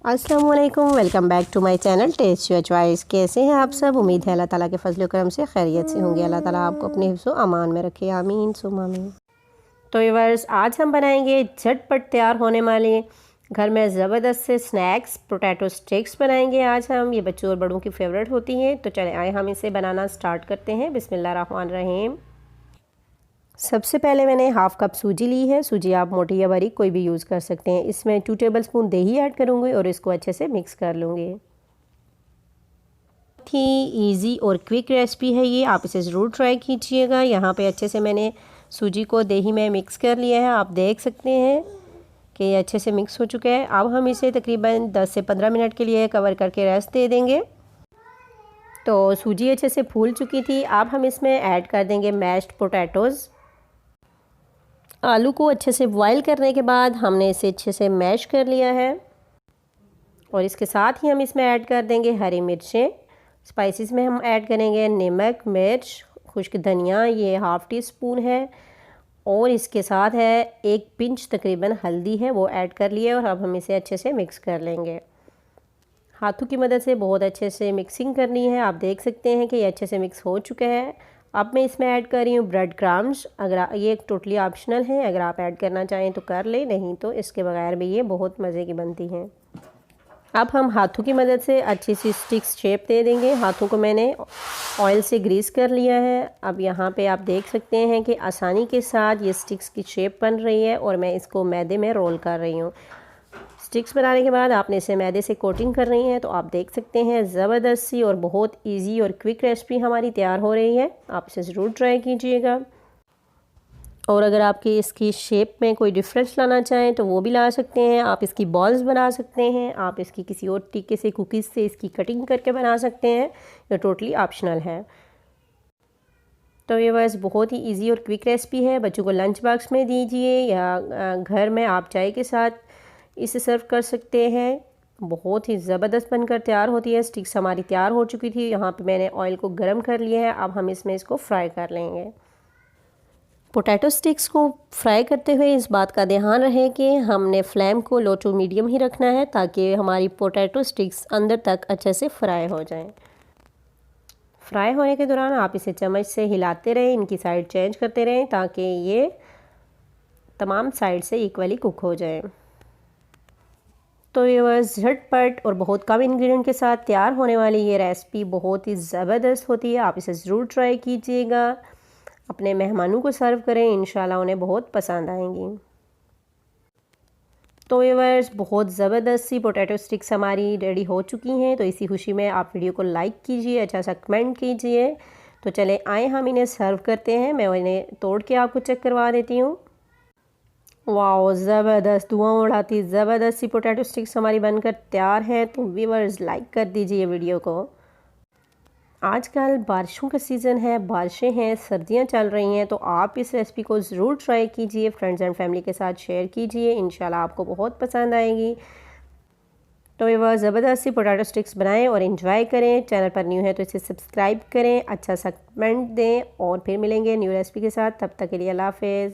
अस्सलाम वालेकुम, welcome back to my channel taste your choice. कैसे हैं आप सब? उम्मीद है अल्लाह ताला के फजल करम से खैरियत से होंगे। अल्लाह ताला आपको अपने हिफ्ज़ व अमान में रखे, आमीन सुम्मा आमीन। तो व्यूअर्स, आज हम बनाएंगे झटपट तैयार होने वाले घर में ज़बरदस्त से स्नैक्स पोटैटो स्टिक्स बनाएंगे। आज हम ये बच्चों और बड़ों की फेवरेट होती हैं। तो चले आए हम इसे बनाना स्टार्ट करते हैं। बिस्मिल्लाह रहमान रहीम। सबसे पहले मैंने हाफ़ कप सूजी ली है। सूजी आप मोटी या बारीक कोई भी यूज़ कर सकते हैं। इसमें 2 टेबलस्पून दही ऐड करूँगी और इसको अच्छे से मिक्स कर लूँगी। बहुत ही ईजी और क्विक रेसिपी है ये, आप इसे ज़रूर ट्राई कीजिएगा। यहाँ पे अच्छे से मैंने सूजी को दही में मिक्स कर लिया है। आप देख सकते हैं कि ये अच्छे से मिक्स हो चुका है। अब हम इसे तकरीबन 10 से 15 मिनट के लिए कवर करके रेस्ट दे देंगे। तो सूजी अच्छे से फूल चुकी थी। अब हम इसमें ऐड कर देंगे मैश्ड पोटैटोज़। आलू को अच्छे से बॉईल करने के बाद हमने इसे अच्छे से मैश कर लिया है और इसके साथ ही हम इसमें ऐड कर देंगे हरी मिर्चें। स्पाइसेस में हम ऐड करेंगे नमक, मिर्च, खुश्क धनिया, ये हाफ़ टी स्पून है, और इसके साथ है 1 पिंच तकरीबन हल्दी है, वो ऐड कर लिए। और अब हम इसे अच्छे से मिक्स कर लेंगे। हाथों की मदद से बहुत अच्छे से मिक्सिंग करनी है। आप देख सकते हैं कि ये अच्छे से मिक्स हो चुका है। अब मैं इसमें ऐड कर रही हूँ ब्रेड क्रम्स। अगर ये टोटली ऑप्शनल है, अगर आप ऐड करना चाहें तो कर लें, नहीं तो इसके बगैर भी ये बहुत मज़े की बनती हैं। अब हम हाथों की मदद से अच्छी सी स्टिक्स शेप दे देंगे। हाथों को मैंने ऑयल से ग्रीस कर लिया है। अब यहाँ पे आप देख सकते हैं कि आसानी के साथ ये स्टिक्स की शेप बन रही है और मैं इसको मैदे में रोल कर रही हूँ। स्टिक्स बनाने के बाद आपने इसे मैदे से कोटिंग कर रही है। तो आप देख सकते हैं ज़बरदस्त सी और बहुत इजी और क्विक रेसिपी हमारी तैयार हो रही है। आप इसे ज़रूर ट्राई कीजिएगा। और अगर आपकी इसकी शेप में कोई डिफरेंस लाना चाहें तो वो भी ला सकते हैं। आप इसकी बॉल्स बना सकते हैं, आप इसकी किसी और तरीके से कुकीज़ से इसकी कटिंग करके बना सकते हैं। ये टोटली ऑप्शनल है। तो ये बस बहुत ही इजी और क्विक रेसिपी है। बच्चों को लंच बॉक्स में दीजिए या घर में आप चाय के साथ इसे सर्व कर सकते हैं। बहुत ही ज़बरदस्त बनकर तैयार होती है। स्टिक्स हमारी तैयार हो चुकी थी। यहाँ पे मैंने ऑयल को गर्म कर लिया है। अब हम इसमें इसको फ्राई कर लेंगे। पोटैटो स्टिक्स को फ्राई करते हुए इस बात का ध्यान रहे कि हमने फ्लेम को लो टू मीडियम ही रखना है, ताकि हमारी पोटैटो स्टिक्स अंदर तक अच्छे से फ्राई हो जाएं। फ्राई होने के दौरान आप इसे चम्मच से हिलाते रहें, इनकी साइड चेंज करते रहें, ताकि ये तमाम साइड से इक्वली कुक हो जाए। तो ये झटपट और बहुत कम इंग्रेडिएंट के साथ तैयार होने वाली ये रेसिपी बहुत ही ज़बरदस्त होती है। आप इसे ज़रूर ट्राई कीजिएगा। अपने मेहमानों को सर्व करें, इंशाल्लाह उन्हें बहुत पसंद आएंगी। तो ये बहुत ज़बरदस्त सी पोटैटो स्टिक्स हमारी रेडी हो चुकी हैं। तो इसी खुशी में आप वीडियो को लाइक कीजिए, अच्छा सा कमेंट कीजिए। तो चले आए हम इन्हें सर्व करते हैं। मैं इन्हें तोड़ के आपको चेक करवा देती हूँ। वाओ, ज़बरदस्त, धुआं उड़ाती ज़बरदस्त सी पोटैटो स्टिक्स हमारी बनकर तैयार है। तो व्यूअर्स, लाइक कर दीजिए वीडियो को। आजकल बारिशों का सीज़न है, बारिशें हैं, सर्दियां चल रही हैं, तो आप इस रेसिपी को ज़रूर ट्राई कीजिए। फ्रेंड्स एंड फैमिली के साथ शेयर कीजिए, इंशाल्लाह आपको बहुत पसंद आएगी। तो ये ज़बरदस्त सी पोटैटो स्टिक्स बनाएं और एंजॉय करें। चैनल पर न्यू है तो इसे सब्सक्राइब करें, अच्छा सा कमेंट दें, और फिर मिलेंगे न्यू रेसिपी के साथ। तब तक के लिए अल्लाह हाफ़िज़।